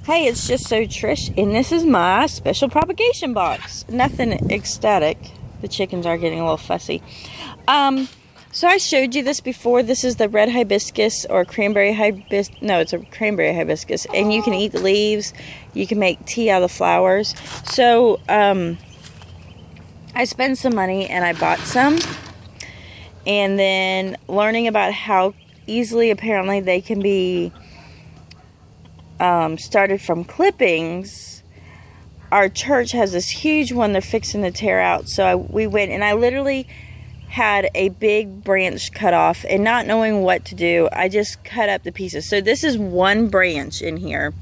Hey, it's just so Trish, and this is my special propagation box. Nothing ecstatic. The chickens are getting a little fussy. So I showed you this before. This is the red hibiscus or cranberry hibiscus. No, it's a cranberry hibiscus, and you can eat the leaves. You can make tea out of the flowers. So I spent some money and I bought some, and then learning about how easily apparently they can be started from clippings. Our church has this huge one they're fixing to tear out, so we went and I literally had a big branch cut off, and not knowing what to do, I just cut up the pieces. So this is one branch in here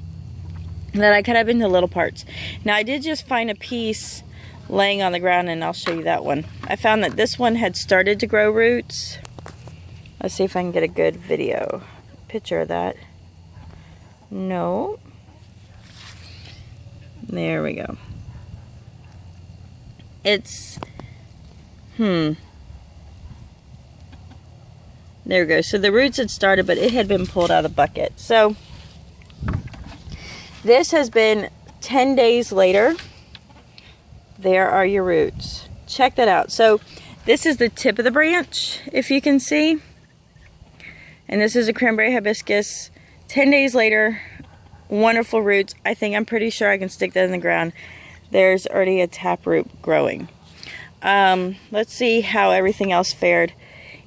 that I cut up into little parts. Now I did just find a piece laying on the ground, and I'll show you that one. I found that this one had started to grow roots. Let's see if I can get a good video picture of that. No. There we go. It's, there we go. So the roots had started, but it had been pulled out of the bucket. So this has been 10 days later. There are your roots. Check that out. So this is the tip of the branch, if you can see. And this is a cranberry hibiscus. 10 days later, wonderful roots. I'm pretty sure I can stick that in the ground. There's already a taproot growing. Let's see how everything else fared.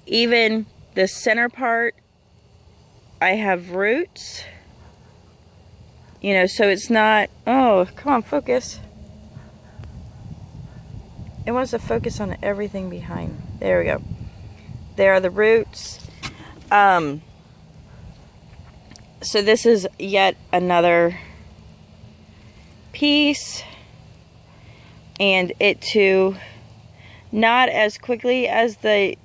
Even the center part, I have roots. You know, so it's not, oh, come on, focus. It wants to focus on everything behind. There we go. There are the roots. So this is yet another piece, and it too, not as quickly as the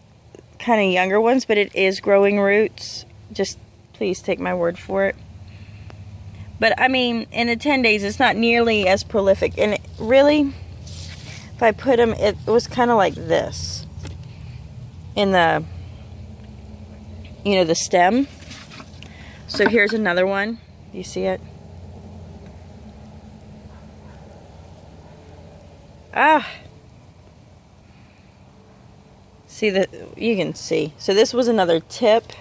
kind of younger ones, but it is growing roots. Just please take my word for it. But I mean, in the 10 days, it's not nearly as prolific. And really, if I put them, it was kind of like this in the, you know, the stem. So here's another one. Do you see it? See that? You can see. So this was another tip.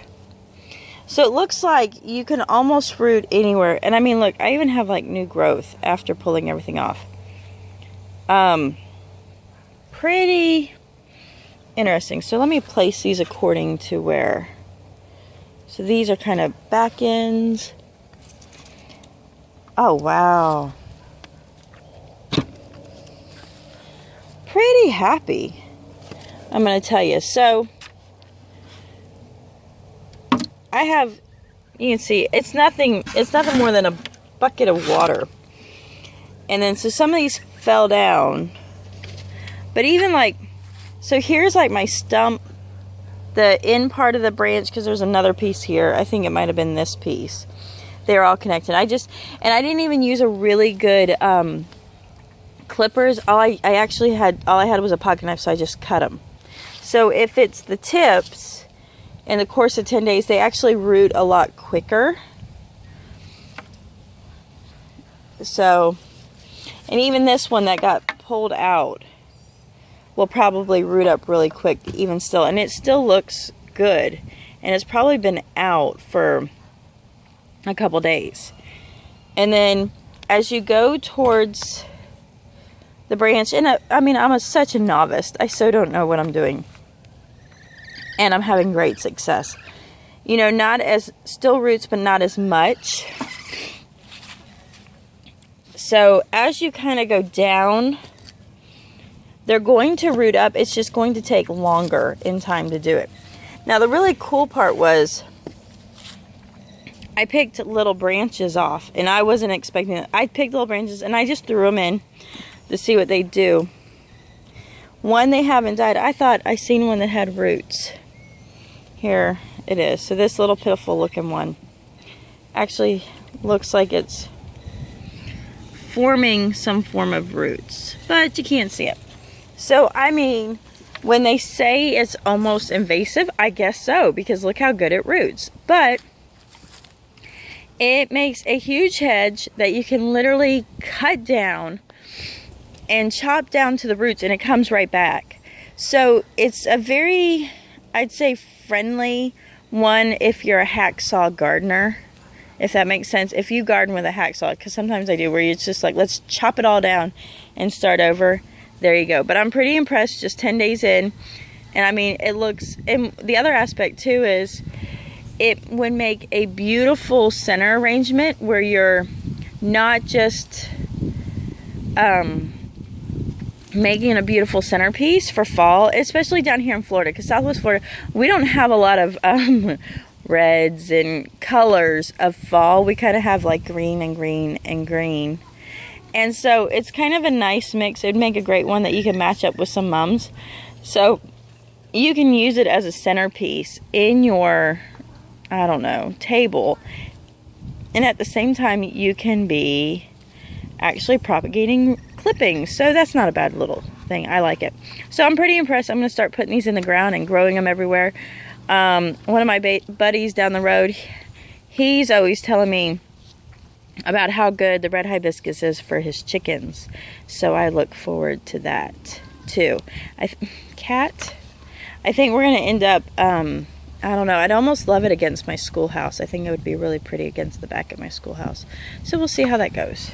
So it looks like you can almost root anywhere. And I mean, look, I even have like new growth after pulling everything off. Pretty interesting. So let me place these according to where. So these are kind of back ends. Oh, wow. Pretty happy, I'm going to tell you. So I have, you can see, it's nothing more than a bucket of water. And then, so some of these fell down. But even like, so here's like my stump. The end part of the branch, because there's another piece here. I think it might have been this piece. They're all connected. I didn't even use a really good clippers. All I had was a pocket knife, so I just cut them. So if it's the tips, in the course of 10 days, they actually root a lot quicker. So, and even this one that got pulled out will probably root up really quick even still, and it still looks good, and it's probably been out for a couple days. And then as you go towards the branch, and I mean, I'm such a novice, I so don't know what I'm doing, and I'm having great success. You know, not as, still roots, but not as much. So as you kind of go down, they're going to root up. It's just going to take longer in time to do it. Now, the really cool part was I picked little branches off, and I wasn't expecting it. I picked little branches, and I just threw them in to see what they do. One, they haven't died. I thought I seen one that had roots. Here it is. So this little pitiful looking one actually looks like it's forming some form of roots, but you can't see it. So, I mean, when they say it's almost invasive, I guess so, because look how good it roots. But It makes a huge hedge that you can literally cut down and chop down to the roots, and it comes right back. So it's a very, I'd say, friendly one if you're a hacksaw gardener, if that makes sense. If you garden with a hacksaw, because sometimes I do, where it's just like, let's chop it all down and start over. There you go. But I'm pretty impressed just 10 days in. And I mean, it looks, and the other aspect too is it would make a beautiful center arrangement where you're not just making a beautiful centerpiece for fall, especially down here in Florida, because Southwest Florida, we don't have a lot of reds and colors of fall. We kind of have like green and green and green. And so it's kind of a nice mix. It would make a great one that you can match up with some mums. So you can use it as a centerpiece in your, I don't know, table. And at the same time, you can be actually propagating clippings. So that's not a bad little thing. I like it. So I'm pretty impressed. I'm going to start putting these in the ground and growing them everywhere. One of my buddies down the road, he's always telling me about how good the red hibiscus is for his chickens. So I look forward to that too. Cat, I think we're going to end up, I don't know, I'd almost love it against my schoolhouse. I think it would be really pretty against the back of my schoolhouse. So we'll see how that goes.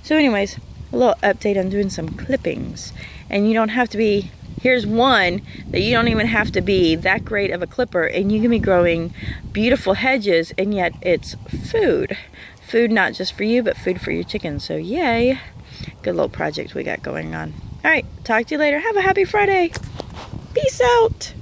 So anyways, a little update on doing some clippings. And you don't have to be, here's one that you don't even have to be that great of a clipper, and you can be growing beautiful hedges, and yet it's food. Food not just for you, but food for your chickens. So yay. Good little project we got going on. All right, talk to you later. Have a happy Friday. Peace out.